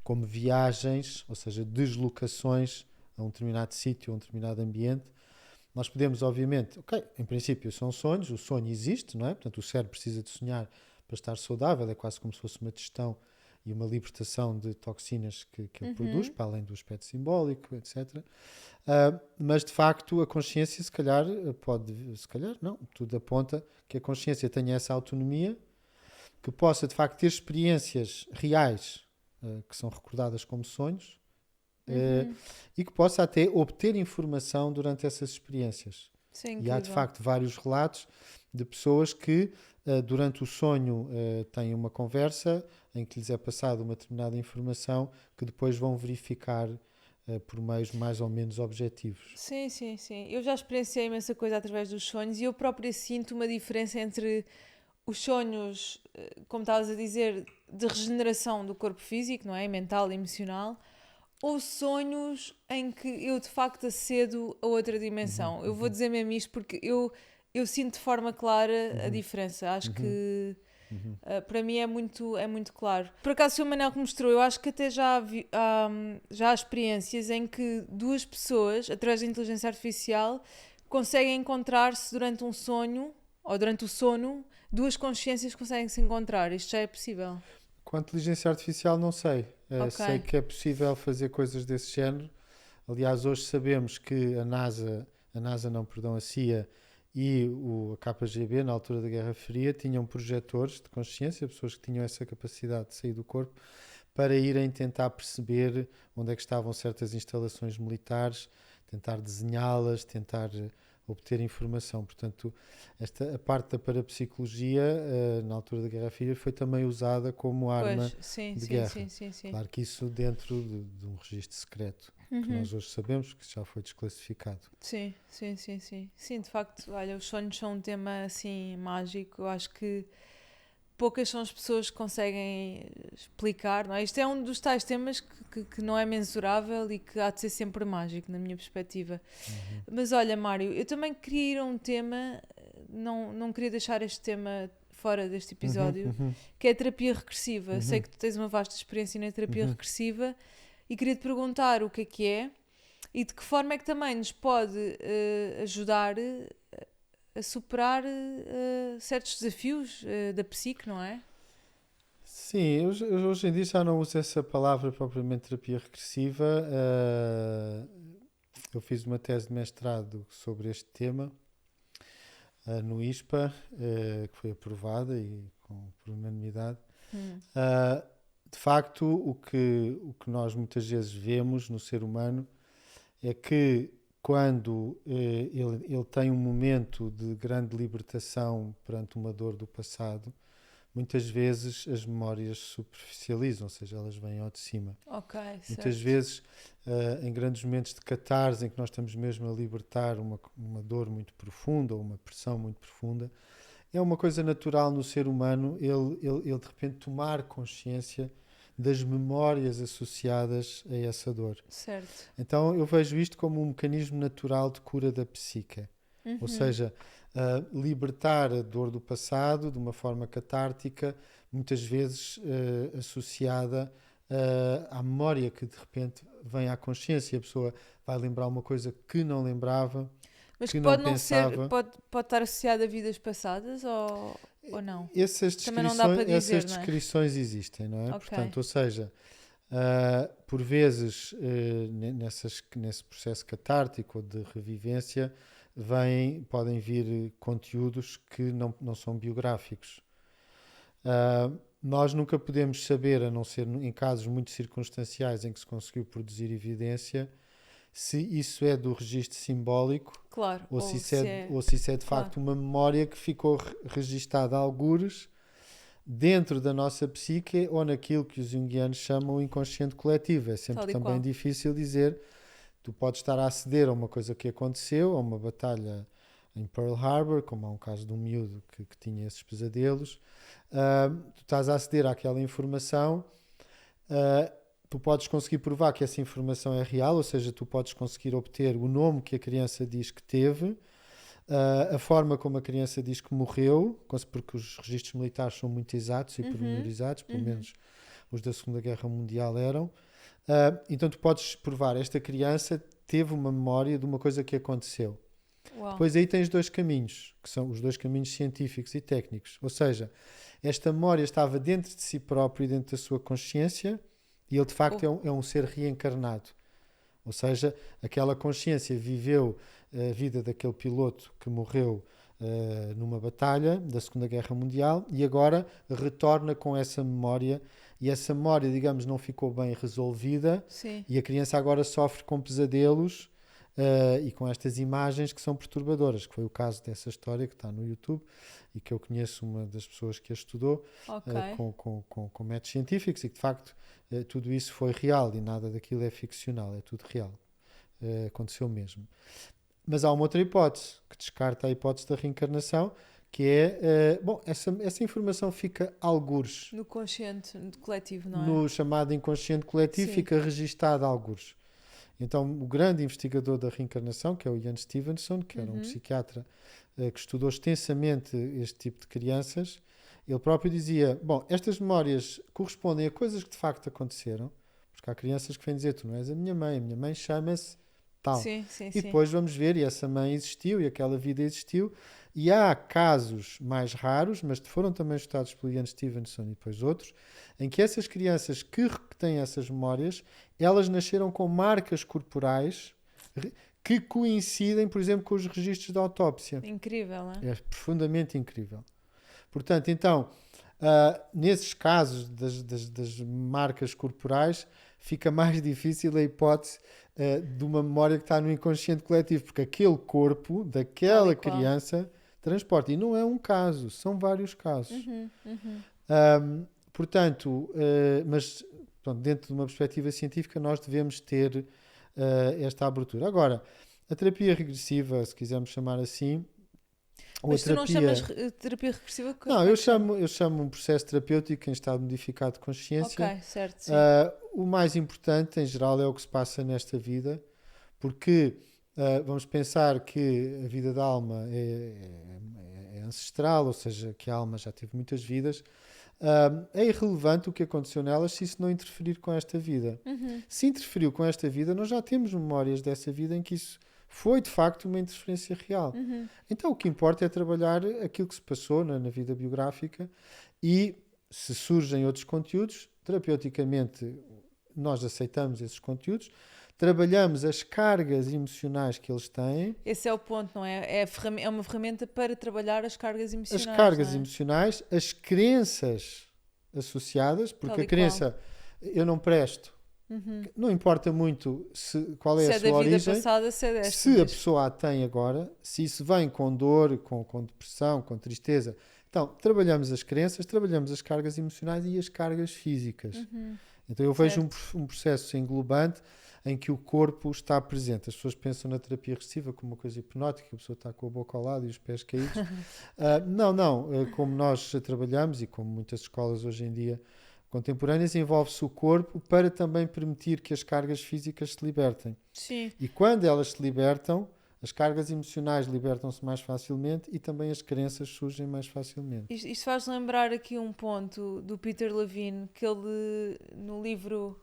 como viagens, ou seja, deslocações a um determinado sítio, a um determinado ambiente. Nós podemos, obviamente, em princípio são sonhos, o sonho existe, não é? Portanto, o cérebro precisa de sonhar para estar saudável, é quase como se fosse uma digestão e uma libertação de toxinas que ele produz, para além do aspecto simbólico, etc. Mas, de facto, a consciência, se calhar, não, tudo aponta que a consciência tenha essa autonomia, que possa, de facto, ter experiências reais que são recordadas como sonhos, e que possa até obter informação durante essas experiências. Sim, E há, de facto, vários relatos de pessoas que, durante o sonho, têm uma conversa em que lhes é passada uma determinada informação que depois vão verificar por meios mais ou menos objetivos. Sim, sim, sim. Eu já experienciei imensa coisa através dos sonhos e eu própria sinto uma diferença entre os sonhos, como estavas a dizer, de regeneração do corpo físico, não é? Mental e emocional, ou sonhos em que eu de facto acedo a outra dimensão. Eu vou dizer mesmo isto porque eu sinto de forma clara a diferença. Acho que para mim é muito claro. Por acaso, o Sr. Manel que mostrou, eu acho que até já há experiências em que duas pessoas, através da inteligência artificial, conseguem encontrar-se durante um sonho, ou durante o sono, duas consciências conseguem se encontrar. Isto já é possível. Com a inteligência artificial não sei. Ok. Sei que é possível fazer coisas desse género. Aliás, hoje sabemos que a CIA e a KGB, na altura da Guerra Fria, tinham projetores de consciência, pessoas que tinham essa capacidade de sair do corpo, para irem tentar perceber onde é que estavam certas instalações militares, tentar desenhá-las, tentar obter informação. Portanto, a parte da parapsicologia, na altura da Guerra Fria, foi também usada como arma de guerra. Sim. Claro que isso dentro de um registro secreto, que nós hoje sabemos que já foi desclassificado. Sim. Sim, de facto, olha, os sonhos são um tema assim mágico. Eu acho que poucas são as pessoas que conseguem explicar, não é? Isto é um dos tais temas que não é mensurável e que há de ser sempre mágico, na minha perspectiva. Mas olha, Mário, eu também queria ir a um tema, não queria deixar este tema fora deste episódio, que é a terapia regressiva. Sei que tu tens uma vasta experiência na terapia regressiva e queria te perguntar o que é e de que forma é que também nos pode ajudar a superar certos desafios da psique, não é? Sim, hoje em dia já não uso essa palavra propriamente terapia regressiva. Eu fiz uma tese de mestrado sobre este tema no ISPA, que foi aprovada e por unanimidade. De facto, o que nós muitas vezes vemos no ser humano é que quando ele tem um momento de grande libertação perante uma dor do passado, muitas vezes as memórias superficializam, ou seja, elas vêm ao de cima. Ok, certo. Muitas vezes, em grandes momentos de catarse, em que nós estamos mesmo a libertar uma dor muito profunda ou uma pressão muito profunda, é uma coisa natural no ser humano ele de repente tomar consciência das memórias associadas a essa dor. Certo. Então eu vejo isto como um mecanismo natural de cura da psique. Ou seja, libertar a dor do passado de uma forma catártica, muitas vezes associada à memória que de repente vem à consciência. A pessoa vai lembrar uma coisa que não lembrava, Mas que pode não pensava. ser, pode estar associado a vidas passadas ou não? Essas Também não dá para dizer, essas não é? descrições existem, não é? Ok. Portanto, ou seja, por vezes nesse processo catártico ou de revivência, podem vir conteúdos que não são biográficos. Nós nunca podemos saber, a não ser em casos muito circunstanciais em que se conseguiu produzir evidência, se isso é do registro simbólico, claro, ou se isso é de facto uma memória que ficou registada a algures dentro da nossa psique ou naquilo que os junguianos chamam o inconsciente coletivo. É sempre também difícil dizer. Tu podes estar a aceder a uma coisa que aconteceu, a uma batalha em Pearl Harbor, como há um caso de um miúdo que tinha esses pesadelos. Tu estás a aceder àquela informação, tu podes conseguir provar que essa informação é real, ou seja, tu podes conseguir obter o nome que a criança diz que teve, a forma como a criança diz que morreu, porque os registros militares são muito exatos e pormenorizados, pelo menos os da Segunda Guerra Mundial eram. Então tu podes provar, esta criança teve uma memória de uma coisa que aconteceu. Uau. Depois aí tens dois caminhos, que são os dois caminhos científicos e técnicos. Ou seja, esta memória estava dentro de si próprio e dentro da sua consciência, e ele de facto é um ser reencarnado. Ou seja, aquela consciência viveu a vida daquele piloto que morreu numa batalha da Segunda Guerra Mundial e agora retorna com essa memória, e essa memória, digamos, não ficou bem resolvida. Sim. E a criança agora sofre com pesadelos e com estas imagens que são perturbadoras, que foi o caso dessa história que está no YouTube e que eu conheço uma das pessoas que a estudou com métodos científicos, e que de facto tudo isso foi real e nada daquilo é ficcional, é tudo real. Aconteceu mesmo. Mas há uma outra hipótese que descarta a hipótese da reencarnação, que é, essa informação fica algures. No consciente coletivo, não é? No chamado inconsciente coletivo. Sim. Fica registada algures. Então, o grande investigador da reencarnação, que é o Ian Stevenson, que era um psiquiatra que estudou extensamente este tipo de crianças, ele próprio dizia, estas memórias correspondem a coisas que de facto aconteceram, porque há crianças que vêm dizer, tu não és a minha mãe chama-se tal. Sim, e depois vamos ver, e essa mãe existiu, e aquela vida existiu, e há casos mais raros, mas foram também estudados pelo Ian Stevenson e depois outros, em que essas crianças que têm essas memórias, elas nasceram com marcas corporais que coincidem, por exemplo, com os registros da autópsia. Incrível, não é? É profundamente incrível. Portanto, então, nesses casos das marcas corporais, fica mais difícil a hipótese de uma memória que está no inconsciente coletivo, porque aquele corpo daquela criança transporta. E não é um caso, são vários casos. Portanto, mas dentro de uma perspectiva científica, nós devemos ter esta abertura. Agora, a terapia regressiva, se quisermos chamar assim, mas tu não chamas terapia regressiva? Não, eu chamo um processo terapêutico em estado modificado de consciência. Ok, certo. Sim. O mais importante, em geral, é o que se passa nesta vida, porque vamos pensar que a vida da alma é ancestral, ou seja, que a alma já teve muitas vidas. É irrelevante o que aconteceu nelas se isso não interferir com esta vida. Se interferiu com esta vida, nós já temos memórias dessa vida em que isso foi de facto uma interferência real. Então o que importa é trabalhar aquilo que se passou na vida biográfica, e se surgem outros conteúdos, terapeuticamente nós aceitamos esses conteúdos, trabalhamos as cargas emocionais que eles têm. Esse é o ponto, não é? É uma ferramenta para trabalhar as cargas emocionais. As cargas emocionais, as crenças associadas, porque a crença, eu não presto. Não importa muito qual é a sua origem, passada, se a pessoa a tem agora, se isso vem com dor, com depressão, com tristeza. Então, trabalhamos as crenças, trabalhamos as cargas emocionais e as cargas físicas. Então eu vejo um processo englobante em que o corpo está presente. As pessoas pensam na terapia regressiva como uma coisa hipnótica, a pessoa está com a boca ao lado e os pés caídos. Não. Como nós trabalhamos, e como muitas escolas hoje em dia contemporâneas, envolve-se o corpo para também permitir que as cargas físicas se libertem. Sim. E quando elas se libertam, as cargas emocionais libertam-se mais facilmente e também as crenças surgem mais facilmente. Isto faz lembrar aqui um ponto do Peter Levine, que ele, no livro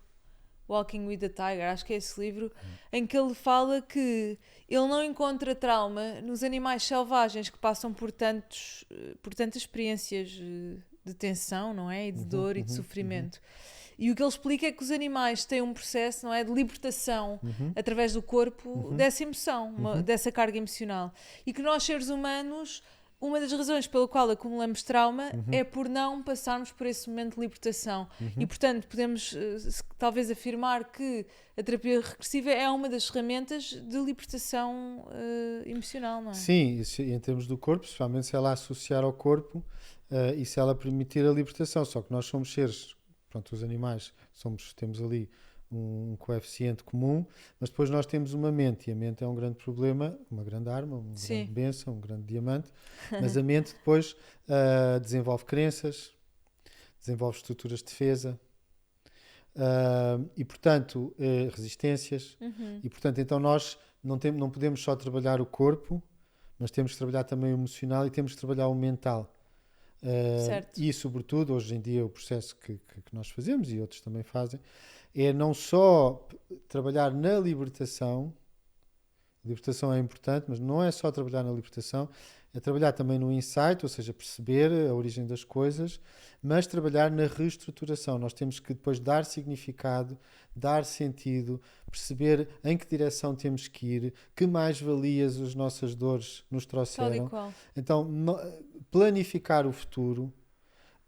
Walking with the Tiger, acho que é esse livro, em que ele fala que ele não encontra trauma nos animais selvagens que passam por tantas experiências de tensão, não é? E de dor e de sofrimento. E o que ele explica é que os animais têm um processo, não é, de libertação através do corpo dessa emoção, dessa carga emocional. E que nós, seres humanos, uma das razões pela qual acumulamos trauma é por não passarmos por esse momento de libertação. E, portanto, podemos talvez afirmar que a terapia regressiva é uma das ferramentas de libertação emocional, não é? Sim, isso em termos do corpo, especialmente se ela associar ao corpo e se ela permitir a libertação. Só que nós somos seres, pronto, os animais, temos ali um coeficiente comum, mas depois nós temos uma mente, e a mente é um grande problema, uma grande arma, uma grande bênção, um grande diamante, mas a mente depois desenvolve crenças, desenvolve estruturas de defesa, e portanto resistências, e portanto então nós não podemos só trabalhar o corpo, mas temos que trabalhar também o emocional e temos que trabalhar o mental. E sobretudo hoje em dia o processo que nós fazemos e outros também fazem é não só trabalhar na libertação. A libertação é importante, mas não é só trabalhar na libertação, é trabalhar também no insight, ou seja, perceber a origem das coisas, mas trabalhar na reestruturação. Nós temos que depois dar significado, dar sentido, perceber em que direção temos que ir, que mais-valias as nossas dores nos trouxeram. Então, planificar o futuro,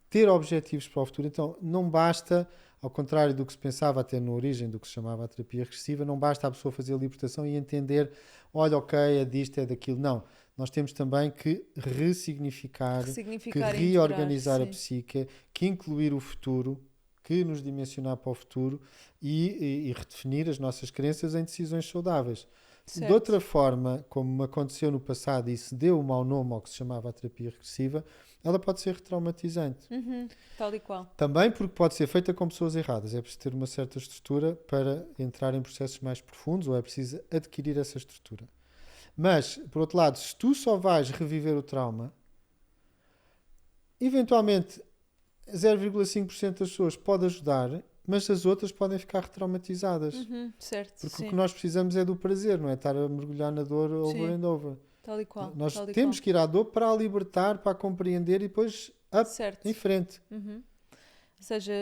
ter objetivos para o futuro. Então, não basta, ao contrário do que se pensava até na origem do que se chamava a terapia regressiva, não basta a pessoa fazer a libertação e entender, olha, ok, é disto, é daquilo. Não. Nós temos também que ressignificar que reorganizar a psique, que incluir o futuro, que nos dimensionar para o futuro e redefinir as nossas crenças em decisões saudáveis. Certo. De outra forma, como aconteceu no passado e se deu o mau nome ao que se chamava a terapia regressiva, ela pode ser retraumatizante. Tal e qual. Também porque pode ser feita com pessoas erradas. É preciso ter uma certa estrutura para entrar em processos mais profundos ou é preciso adquirir essa estrutura. Mas, por outro lado, se tu só vais reviver o trauma, eventualmente 0,5% das pessoas pode ajudar, mas as outras podem ficar retraumatizadas. Certo. Porque o que nós precisamos é do prazer, não é estar a mergulhar na dor over and over. Tal e qual. Nós temos que ir à dor para a libertar, para a compreender e depois em frente. Ou seja,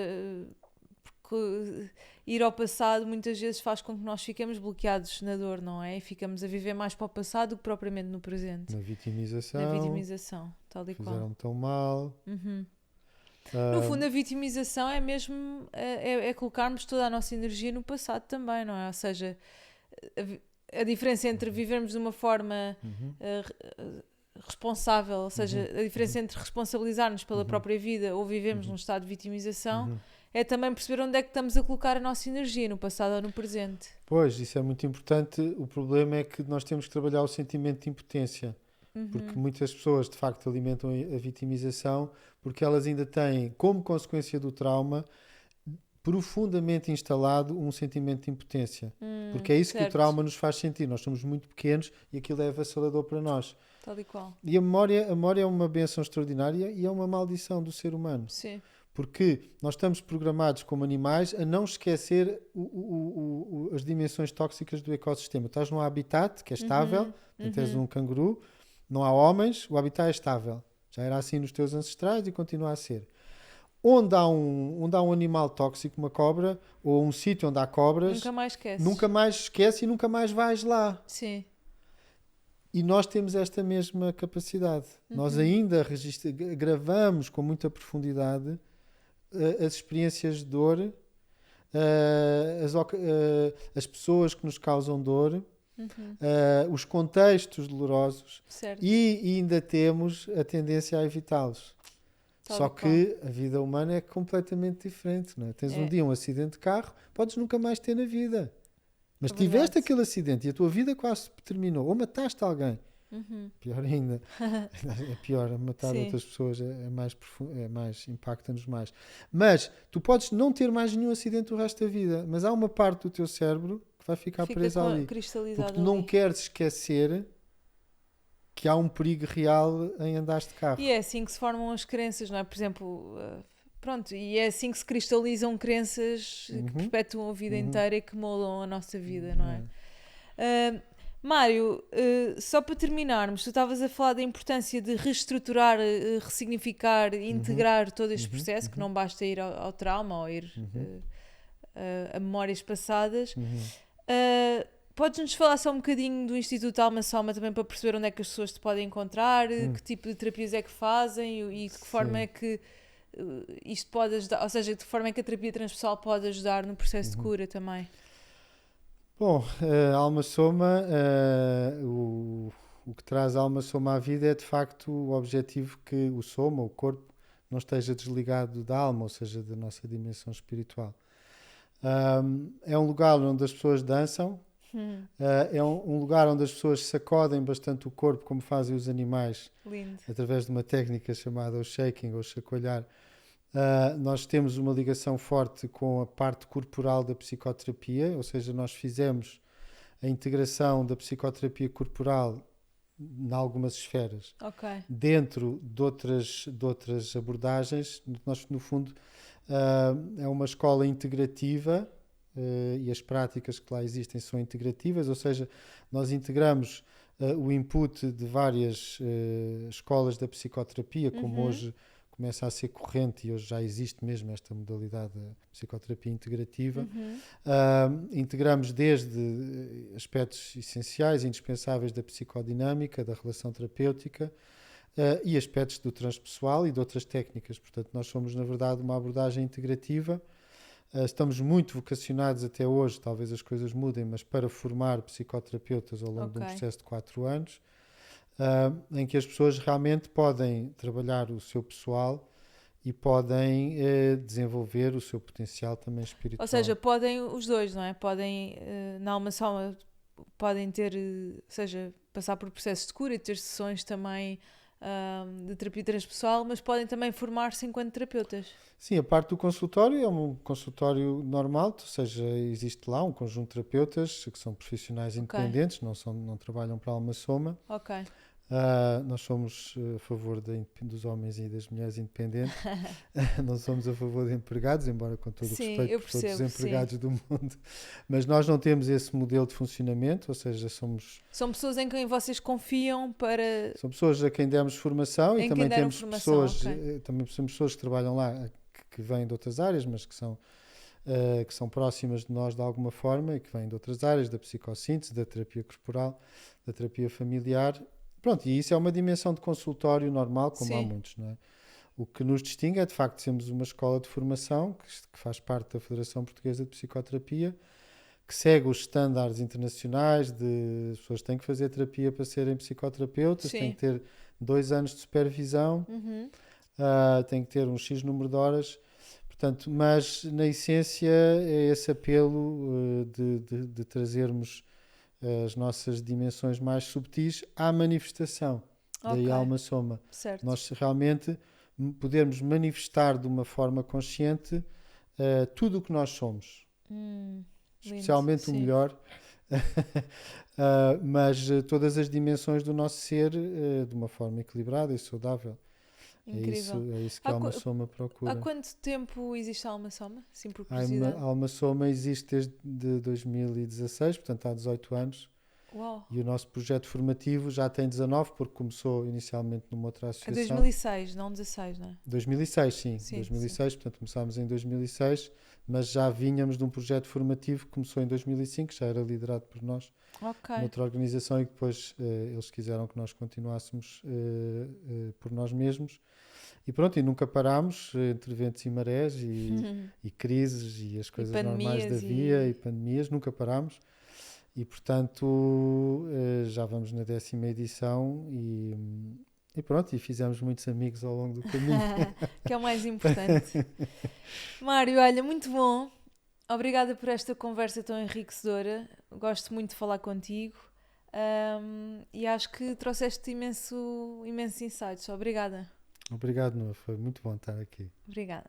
porque ir ao passado muitas vezes faz com que nós fiquemos bloqueados na dor, não é? E ficamos a viver mais para o passado do que propriamente no presente. Na vitimização, tal e qual. Fizeram-me tão mal. No fundo, a vitimização é mesmo é colocarmos toda a nossa energia no passado também, não é? Ou seja, a diferença entre vivermos de uma forma responsável, ou seja, a diferença entre responsabilizar-nos pela própria vida ou vivemos num estado de vitimização é também perceber onde é que estamos a colocar a nossa energia, no passado ou no presente. Pois, isso é muito importante. O problema é que nós temos que trabalhar o sentimento de impotência. Porque muitas pessoas, de facto, alimentam a vitimização porque elas ainda têm, como consequência do trauma, profundamente instalado um sentimento de impotência. Porque é isso que o trauma nos faz sentir. Nós somos muito pequenos e aquilo é avassalador para nós. Tal e qual. E a memória é uma bênção extraordinária e é uma maldição do ser humano. Sim. Porque nós estamos programados como animais a não esquecer as dimensões tóxicas do ecossistema. Estás num habitat que é estável, tens um canguru, não há homens, o habitat é estável. Já era assim nos teus ancestrais e continua a ser. Onde há um animal tóxico, uma cobra, ou um sítio onde há cobras, nunca mais esquece e nunca mais vais lá. Sim. E nós temos esta mesma capacidade. Nós ainda gravamos com muita profundidade as experiências de dor, as pessoas que nos causam dor, os contextos dolorosos, e ainda temos a tendência a evitá-los. Só que a vida humana é completamente diferente, não é? Tens um dia um acidente de carro, podes nunca mais ter na vida. Mas tiveste aquele acidente e a tua vida quase terminou. Ou mataste alguém. Pior ainda. É pior, matar outras pessoas é mais impacta-nos mais. Mas tu podes não ter mais nenhum acidente o resto da vida, mas há uma parte do teu cérebro que vai ficar presa ali. Porque tu não queres esquecer que há um perigo real em andares de carro. E é assim que se formam as crenças, não é? Por exemplo, e é assim que se cristalizam crenças que perpetuam a vida inteira e que moldam a nossa vida, não é? Mário, só para terminarmos, tu estavas a falar da importância de reestruturar, ressignificar e integrar todo este processo, que não basta ir ao trauma ou ir a memórias passadas. Podes-nos falar só um bocadinho do Instituto Alma Soma também para perceber onde é que as pessoas te podem encontrar, que tipo de terapias é que fazem e de que forma é que isto pode ajudar, ou seja, de que forma é que a terapia transpessoal pode ajudar no processo de cura também? Bom, a Alma Soma, o que traz a Alma Soma à vida é de facto o objetivo que o Soma, o corpo, não esteja desligado da alma, ou seja, da nossa dimensão espiritual. É um lugar onde as pessoas dançam, é um lugar onde as pessoas sacodem bastante o corpo, como fazem os animais, Lindo. através de uma técnica chamada o shaking, ou chacoalhar. Nós temos uma ligação forte com a parte corporal da psicoterapia, ou seja, nós fizemos a integração da psicoterapia corporal em algumas esferas, dentro de outras abordagens. Nós, no fundo, é uma escola integrativa e as práticas que lá existem são integrativas, ou seja, nós integramos o input de várias escolas da psicoterapia, como hoje começa a ser corrente e hoje já existe mesmo esta modalidade da psicoterapia integrativa. Integramos desde aspectos essenciais, indispensáveis da psicodinâmica, da relação terapêutica e aspectos do transpessoal e de outras técnicas. Portanto, nós somos, na verdade, uma abordagem integrativa. Estamos muito vocacionados até hoje, talvez as coisas mudem, mas para formar psicoterapeutas ao longo de um processo de 4 anos. Em que as pessoas realmente podem trabalhar o seu pessoal e podem desenvolver o seu potencial também espiritual. Ou seja, podem os dois, não é? Podem, na Alma Soma, podem ter, seja, passar por processos de cura e ter sessões também de terapia transpessoal, mas podem também formar-se enquanto terapeutas. Sim, a parte do consultório é um consultório normal, ou seja, existe lá um conjunto de terapeutas que são profissionais independentes, não trabalham para a Alma Soma. Nós somos a favor dos homens e das mulheres independentes. Não somos a favor de empregados, embora com todo o respeito por todos os empregados do mundo. Mas nós não temos esse modelo de funcionamento, ou seja, são pessoas em quem vocês confiam para... São pessoas a quem demos formação e também temos pessoas, também temos pessoas que trabalham lá, que vêm de outras áreas, mas que são próximas de nós de alguma forma e que vêm de outras áreas, da psicossíntese, da terapia corporal, da terapia familiar. Pronto, e isso é uma dimensão de consultório normal, como há muitos, não é? O que nos distingue é, de facto, sermos uma escola de formação que faz parte da Federação Portuguesa de Psicoterapia, que segue os estándares internacionais de as pessoas têm que fazer terapia para serem psicoterapeutas, têm que ter 2 anos de supervisão, têm que ter um X número de horas. Portanto, mas, na essência, é esse apelo de trazermos as nossas dimensões mais subtis à manifestação. Daí a Alma Soma. Certo. Nós realmente podermos manifestar de uma forma consciente tudo o que nós somos. Especialmente o melhor, mas todas as dimensões do nosso ser de uma forma equilibrada e saudável. Incrível. É isso que a Alma Soma procura. Há quanto tempo existe a Alma Soma? Sim, por curiosidade. A Alma Soma existe desde 2016, portanto há 18 anos. Uau. E o nosso projeto formativo já tem 19, porque começou inicialmente numa outra associação. É 2006, não 16, não é? 2006, sim. 2006, sim. Portanto começámos em 2006, mas já vínhamos de um projeto formativo que começou em 2005, já era liderado por nós, noutra organização, e depois eles quiseram que nós continuássemos por nós mesmos. E pronto, e nunca parámos, entre ventos e marés e crises e as coisas normais da vida e pandemias, nunca parámos. E portanto já vamos na 10ª edição e pronto, e fizemos muitos amigos ao longo do caminho. Que é o mais importante. Mário, olha, muito bom. Obrigada por esta conversa tão enriquecedora. Gosto muito de falar contigo. E acho que trouxeste imensos insights. Obrigada. Obrigado, Noa. Foi muito bom estar aqui. Obrigada.